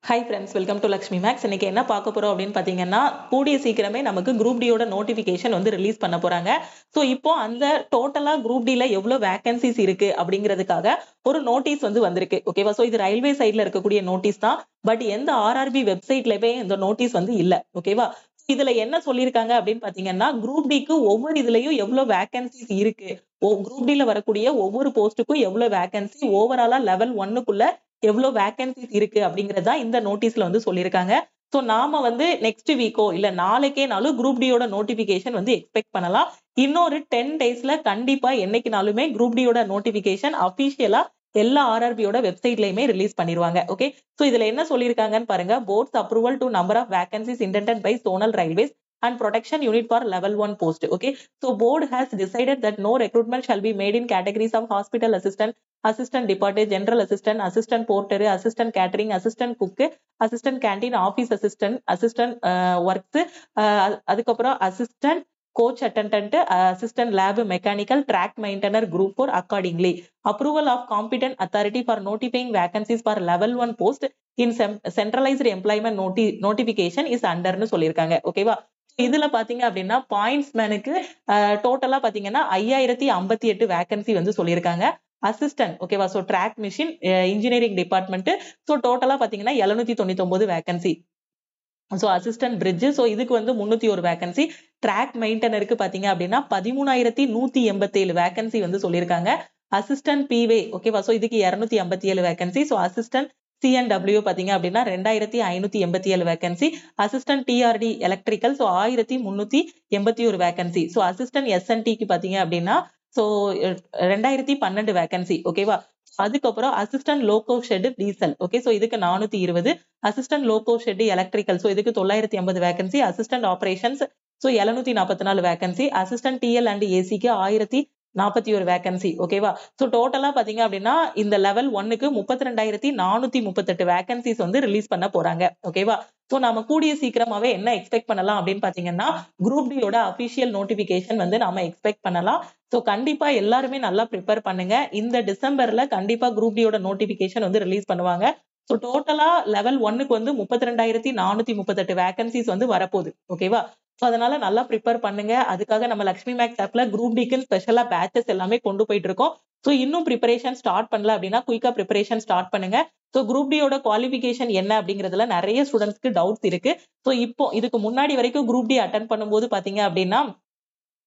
Hi friends, welcome to Lakshmi maths. இன்னைக்கு என்ன பார்க்க போறோம் அப்படின்னு பார்த்தீங்கன்னா, கூடிய சீக்கிரமே நமக்கு குரூப் டியோட நோட்டிஃபிகேஷன் வந்து ரிலீஸ் பண்ண போறாங்க. ஸோ இப்போ அந்த டோட்டலா குரூப் டில எவ்வளோ வேகன்சிஸ் இருக்கு அப்படிங்கிறதுக்காக ஒரு நோட்டீஸ் வந்து வந்திருக்கு. ஓகேவா? ஸோ இது ரயில்வே சைட்ல இருக்கக்கூடிய நோட்டீஸ் தான். பட் எந்த ஆர்ஆர்பி வெப்சைட்லயுமே இந்த நோட்டீஸ் வந்து இல்ல. ஓகேவா? இதுல என்ன சொல்லியிருக்காங்க அப்படின்னு பார்த்தீங்கன்னா, குரூப் டிக்கு ஒவ்வொரு இதுலயும் எவ்வளோ வேகன்சிஸ் இருக்கு. குரூப் டில வரக்கூடிய ஒவ்வொரு போஸ்ட்டுக்கும் எவ்வளோ வேகன்சி ஓவராலா லெவல் 1க்குள்ள எவ்வளவு வேகன்சிஸ் இருக்கு அப்படிங்கறதா இந்த நோட்டீஸ்ல வந்து சொல்லியிருக்காங்க. சோ நாம வந்து நெக்ஸ்ட் வீக்கோ இல்ல நாளைக்கேனாலும் குரூப் டியோட நோட்டிபிகேஷன் வந்து எக்ஸ்பெக்ட் பண்ணலாம். இன்னொரு 10 டேஸ்ல கண்டிப்பா என்னைக்குனாலுமே குரூப் டியோட நோட்டிபிகேஷன் அபிஷியலா எல்லா ஆர்ஆர்பியோட வெப்சைட்லயுமே ரிலீஸ் பண்ணிடுவாங்க. ஓகே. சோ இதுல என்ன சொல்லியிருக்காங்கன்னு பாருங்க. Boards approval to number of vacancies intended by zonal railways and protection unit for level 1 post. Okay. So board has decided that no recruitment shall be made in categories of hospital assistant, assistant department, general assistant, assistant porter, assistant catering, assistant cook, assistant canteen, office assistant, assistant works, அதுக்கப்புறம் assistant coach attendant, assistant lab mechanical, track maintainer, group 4 accordingly. Approval of competent authority for notifying vacancies for level 1 post in centralized employment notification is underன்னு சொல்லியிருக்காங்க. ஓகேவா? இதுல பாத்தீங்க அப்படின்னா points மேனுக்கு டோட்டலா பாத்தீங்கன்னா 5058 vacancy வந்து சொல்லியிருக்காங்க. அசிஸ்டன்ட் ஓகேவா? So track machine engineering department. So டோட்டலா பாத்தீங்கன்னா 799 vacancy. So assistant bridge. So இதுக்கு வந்து 301 வேகன்சி. ட்ராக் மெயின்டனருக்கு பாத்தீங்க அப்படின்னா 13187 வேகன்சி வந்து சொல்லியிருக்காங்க. அசிஸ்டன்ட் பிவே ஓகேவா? சோ இதுக்கு 257 வேகன்சி. சோ அசிஸ்டன்ட் சிஎன்டபிள்யூ பாத்தீங்க அப்படின்னா 2587 vacancy. Assistant TRD electrical so 1381 vacancy. So assistant எஸ்என்டிக்கு பாத்தீங்க அப்படின்னா சோ 2012 வேகன்சி. ஓகேவா? அதுக்கப்புறம் assistant loco shed diesel. Okay. So இதுக்கு 420. Assistant loco shed electrical so இதுக்கு 980 vacancy. Assistant operations so 744 vacancy. Assistant TL and ஏசிக்கு 1041 வேகன்சி. ஓகேவா? சோ டோட்டலா பாத்தீங்க அப்படின்னா இந்த லெவல் 1க்கு 32,438 வேகன்சிஸ் வந்து ரிலீஸ் பண்ண போறாங்க. ஓகேவா? சோ நாம கூடிய சீக்கிரமாவே என்ன எக்ஸ்பெக்ட் பண்ணலாம் அப்படின்னு பாத்தீங்கன்னா, குரூப் டியோட அபிஷியல் நோட்டிபிகேஷன் வந்து நாம எக்ஸ்பெக்ட் பண்ணலாம். சோ கண்டிப்பா எல்லாருமே நல்லா ப்ரிப்பேர் பண்ணுங்க. இந்த டிசம்பர்ல கண்டிப்பா குரூப் டியோட நோட்டிபிகேஷன் வந்து ரிலீஸ் பண்ணுவாங்க. சோ டோட்டலா லெவல் 1க்கு வந்து 32,438 வேகன்சிஸ் வந்து வரப்போகுது. ஓகேவா? சோ அதனால நல்லா ப்ரிப்பேர் பண்ணுங்க. அதுக்காக நம்ம லக்ஷ்மி மேக்ஸ் ஆப்ல குரூப் டிக்கு ஸ்பெஷலா பேட்சஸ் எல்லாமே கொண்டு போயிட்டு இருக்கோம். சோ இன்னும் ப்ரிப்பரேஷன் ஸ்டார்ட் பண்ணல அப்படின்னா குயிக்கா ப்ரிப்பரேஷன் ஸ்டார்ட் பண்ணுங்க. சோ குரூப் டியோட குவாலிஃபிகேஷன் என்ன அப்படிங்கறதுல நிறைய ஸ்டூடெண்ட்ஸ்க்கு டவுட்ஸ் இருக்கு. சோ இப்போ இதுக்கு முன்னாடி வரைக்கும் குரூப் டி அட்டென்ட் பண்ணும்போது பாத்தீங்க அப்படின்னா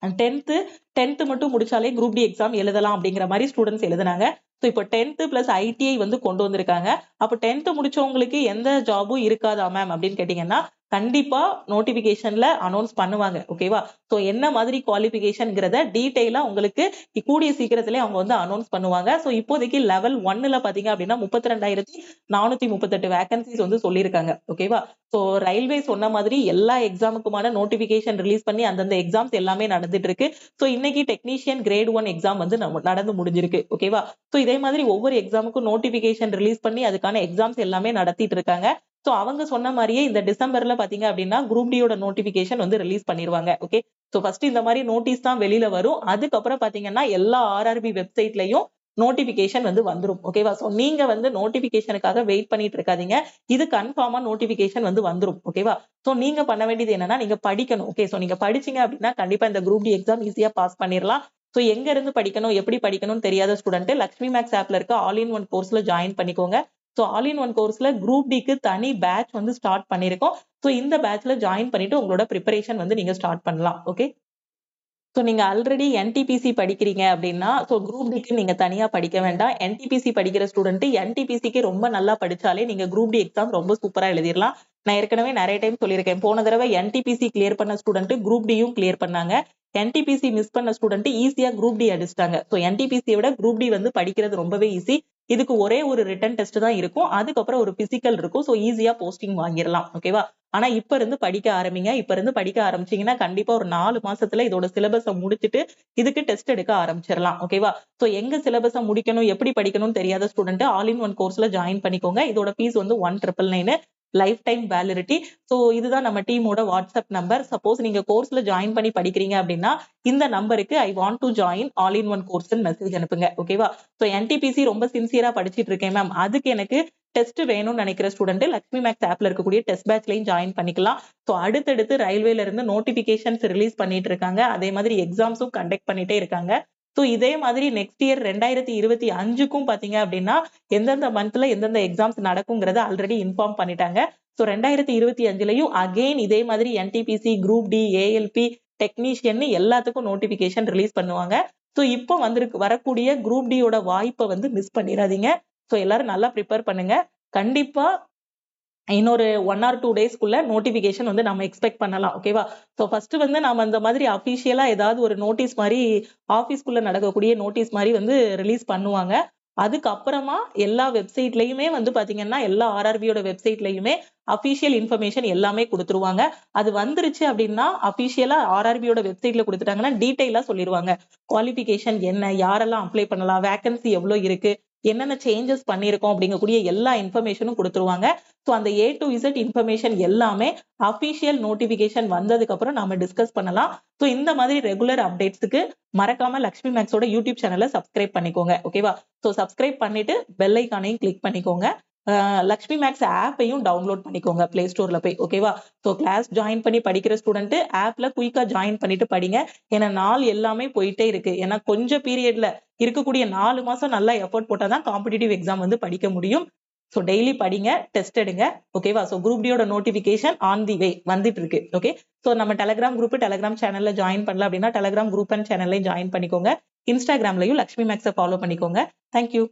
10th மட்டும் முடிச்சாலே குரூப் டி எக்ஸாம் எழுதலாம் அப்படிங்கிற மாதிரி ஸ்டூடெண்ட்ஸ் எழுதுனாங்க. சோ இப்போ 10th பிளஸ் ஐடிஐ வந்து கொண்டு வந்திருக்காங்க. அப்ப 10th முடிச்சவங்களுக்கு எந்த ஜாபும் இருக்காதா மேம் அப்படின்னு கேட்டீங்கன்னா, கண்டிப்பா நோட்டிபிகேஷன்ல அனௌன்ஸ் பண்ணுவாங்க. ஓகேவா? சோ என்ன மாதிரி குவாலிஃபிகேஷன்ங்கிறத டீடைலா உங்களுக்கு கூடிய சீக்கிரத்திலே அவங்க வந்து அனௌன்ஸ் பண்ணுவாங்க. சோ இப்போதைக்கு லெவல் 1ல பாத்தீங்க அப்படின்னா 32,438 வேகன்சிஸ் வந்து சொல்லியிருக்காங்க. ஓகேவா? சோ ரயில்வே சொன்ன மாதிரி எல்லா எக்ஸாமுக்குமான நோட்டிபிகேஷன் ரிலீஸ் பண்ணி அந்தந்த எக்ஸாம்ஸ் எல்லாமே நடந்துட்டு இருக்கு. சோ இன்னைக்கு டெக்னீஷியன் கிரேட் 1 எக்ஸாம் வந்து நடந்து முடிஞ்சிருக்கு. ஓகேவா? சோ இதே மாதிரி ஒவ்வொரு எக்ஸாமுக்கும் நோட்டிபிகேஷன் ரிலீஸ் பண்ணி அதுக்கான எக்ஸாம்ஸ் எல்லாமே நடத்திட்டு இருக்காங்க. சோ அவங்க சொன்ன மாதிரியே இந்த டிசம்பர்ல பாத்தீங்க அப்படின்னா குரூப் டியோட நோட்டிபிகேஷன் வந்து ரிலீஸ் பண்ணிடுவாங்க. ஓகே. சோ ஃபர்ஸ்ட் இந்த மாதிரி நோட்டீஸ் தான் வெளியில வரும். அதுக்கப்புறம் பாத்தீங்கன்னா எல்லா ஆர்ஆர்பி வெப்சைட்லயும் நோட்டிபிகேஷன் வந்து வந்துரும். ஓகேவா? சோ நீங்க வந்து நோட்டிபிகேஷனுக்காக வெயிட் பண்ணிட்டு இருக்காதீங்க. இது கன்ஃபார்மா நோட்டிபிகேஷன் வந்து வந்துரும். ஓகேவா? சோ நீங்க பண்ண வேண்டியது என்னன்னா நீங்க படிக்கணும். ஓகே. சோ நீங்க படிச்சீங்க அப்படின்னா கண்டிப்பா இந்த குரூப் டி எக்ஸாம் ஈஸியா பாஸ் பண்ணிடலாம். சோ எங்க இருந்து படிக்கணும் எப்படி படிக்கணும்னு தெரியாத ஸ்டூடெண்ட் லக்ஷ்மி மேக்ஸ் ஆப்ல இருக்க ஆல் இன் ஒன் கோர்ஸ்ல ஜாயின் பண்ணிக்கோங்க. சோ ஆல் இன் ஒன் கோர்ஸ்ல குரூப் டிக்கு தனி பேட்ச் வந்து ஸ்டார்ட் பண்ணிருக்கோம். சோ இந்த பேட்ச்ல ஜாயின் பண்ணிட்டு உங்களோட ப்ரிப்பரேஷன் வந்து நீங்க ஸ்டார்ட் பண்ணலாம். ஓகே. சோ நீங்க ஆல்ரெடி என்டிபிசி படிக்கிறீங்க அப்படின்னா சோ குரூப் டிக்கு நீங்க தனியா படிக்க வேண்டாம். என்டிபிசி படிக்கிற ஸ்டூடெண்ட் என்டிபிசிக்கு ரொம்ப நல்லா படிச்சாலே நீங்க குரூப் டி எக்ஸாம் ரொம்ப சூப்பரா எழுதிடலாம். நான் ஏற்கனவே நிறைய டைம் சொல்லியிருக்கேன். போன தடவை என்டிபிசி கிளியர் பண்ண ஸ்டூடெண்ட் குரூப் டியும் கிளியர் பண்ணாங்க. என்டிபிசி மிஸ் பண்ண ஸ்டூடெண்ட் ஈஸியா குரூப் டி அடிச்சிட்டாங்க. சோ என்டிபிசியை விட குரூப் டி வந்து படிக்கிறது ரொம்பவே ஈஸி. இதுக்கு ஒரே ஒரு ரிட்டன் டெஸ்ட் தான் இருக்கும். அதுக்கப்புறம் ஒரு பிசிக்கல் இருக்கும். சோ ஈஸியா போஸ்டிங் வாங்கிடலாம். ஓகேவா? ஆனா இப்ப இருந்து படிக்க ஆரம்பிங்க. இப்ப இருந்து படிக்க ஆரம்பிச்சீங்கன்னா கண்டிப்பா ஒரு 4 மாசத்துல இதோட சிலபஸ முடிச்சுட்டு இதுக்கு டெஸ்ட் எடுக்க ஆரம்பிச்சிடலாம். ஓகேவா? சோ எங்க சிலபஸ முடிக்கணும் எப்படி படிக்கணும்னு தெரியாத ஸ்டூடெண்ட் ஆல் இன் ஒன் கோர்ஸ்ல ஜாயின் பண்ணிக்கோங்க. இதோட ஃபீஸ் வந்து 1999 லைஃப் டைம் வேலிடிட்டி. சோ இதுதான் நம்ம டீமோட வாட்ஸ்அப் நம்பர். சப்போஸ் நீங்க கோர்ஸ்ல ஜாயின் பண்ணி படிக்கிறீங்க அப்படின்னா இந்த நம்பருக்கு I want to join all in one course message அனுப்புங்க. ஓகேவா? சோ என்டிபிசி ரொம்ப சின்சியரா படிச்சிட்டு இருக்கேன் மேம். அதுக்கு எனக்கு டெஸ்ட் வேணும்னு நினைக்கிற ஸ்டூடெண்ட் லக்ஷ்மி மேக்ஸ் ஆப்ல இருக்கக்கூடிய டெஸ்ட் பேட்ச்லயும் ஜாயின் பண்ணிக்கலாம். ஸோ அடுத்தடுத்து ரயில்வேல இருந்து நோட்டிபிகேஷன்ஸ் ரிலீஸ் பண்ணிட்டு இருக்காங்க. அதே மாதிரி எக்ஸாம்ஸும் கண்டக்ட் பண்ணிட்டே இருக்காங்க. ஸோ இதே மாதிரி நெக்ஸ்ட் இயர் 2025க்கும் பாத்தீங்க அப்படின்னா எந்தெந்த மந்த்ல எந்தெந்த எக்ஸாம்ஸ் நடக்குங்கிறத ஆல்ரெடி இன்ஃபார்ம் பண்ணிட்டாங்க. ஸோ 2025லயும் அகெயின் இதே மாதிரி NTPC, group D, ALP, technician எல்லாத்துக்கும் நோட்டிபிகேஷன் ரிலீஸ் பண்ணுவாங்க. ஸோ இப்போ வரக்கூடிய குரூப் டியோட வாய்ப்பை வந்து மிஸ் பண்ணிடாதீங்க. ஸோ எல்லாரும் நல்லா ப்ரிப்பேர் பண்ணுங்க. கண்டிப்பா இன்னொரு 1 or 2 டேஸ்க்குள்ள நோட்டிபிகேஷன் வந்து நம்ம எக்ஸ்பெக்ட் பண்ணலாம். ஓகேவா? ஸோ ஃபர்ஸ்ட் வந்து நம்ம இந்த மாதிரி அபிஷியலா ஏதாவது ஒரு நோட்டீஸ் மாதிரி ஆபீஸ்க்குள்ள நடக்கக்கூடிய நோட்டீஸ் மாதிரி வந்து ரிலீஸ் பண்ணுவாங்க. அதுக்கப்புறமா எல்லா வெப்சைட்லயுமே வந்து பாத்தீங்கன்னா எல்லா ஆர்ஆர்பியோட வெப்சைட்லயுமே அபிஷியல் இன்ஃபர்மேஷன் எல்லாமே கொடுத்துருவாங்க. அது வந்துருச்சு அப்படின்னா அபிஷியலா ஆர்ஆர்பியோட வெப்சைட்ல கொடுத்துட்டாங்கன்னா டீடைலா சொல்லிடுவாங்க. குவாலிபிகேஷன் என்ன, யாரெல்லாம் அப்ளை பண்ணலாம், வேகன்சி எவ்வளவு இருக்கு, என்னென்ன சேஞ்சஸ் பண்ணிருக்கோம் அப்படிங்கக்கூடிய எல்லா இன்ஃபர்மேஷனும் கொடுத்துருவாங்க. ஸோ அந்த A to Z இன்ஃபர்மேஷன் எல்லாமே அபிஷியல் நோட்டிபிகேஷன் வந்ததுக்கு அப்புறம் நாம டிஸ்கஸ் பண்ணலாம். ஸோ இந்த மாதிரி ரெகுலர் அப்டேட்ஸுக்கு மறக்காம லக்ஷ்மி மேக்ஸோட யூடியூப் சேனலை சப்ஸ்கிரைப் பண்ணிக்கோங்க. ஓகேவா? ஸோ சப்ஸ்கிரைப் பண்ணிட்டு பெல் ஐக்கானையும் கிளிக் பண்ணிக்கோங்க. லக்ஷ்மி மேக்ஸ் ஆப்பையும் டவுன்லோட் பண்ணிக்கோங்க பிளே ஸ்டோர்ல போய். ஓகேவா? ஸோ கிளாஸ் ஜாயின் பண்ணி படிக்கிற ஸ்டூடெண்ட் ஆப்ல குயிக்கா ஜாயின் பண்ணிட்டு படிங்க. ஏன்னா நாள் எல்லாமே போயிட்டே இருக்கு. ஏன்னா கொஞ்சம் பீரியட்ல இருக்கக்கூடிய 4 மாசம் நல்லா எஃபோர்ட் போட்டாதான் காம்படிட்டிவ் எக்ஸாம் வந்து படிக்க முடியும். ஸோ டெய்லி படிங்க, டெஸ்ட் எடுங்க. ஓகேவா? ஸோ குரூப் டியோட நோட்டிபிகேஷன் ஆன் தி வே வந்துட்டு இருக்கு. ஓகே. ஸோ நம்ம டெலிகிராம் குரூப், டெலிகிராம் சேனல்ல ஜாயின் பண்ணல அப்படின்னா டெலிகிராம் குரூப் அண்ட் சேனல்லையும் ஜாயின் பண்ணிக்கோங்க. இன்ஸ்டாகிராம்லயும் லக்ஷ்மி மேக்ஸை ஃபாலோ பண்ணிக்கோங்க. தேங்க்யூ.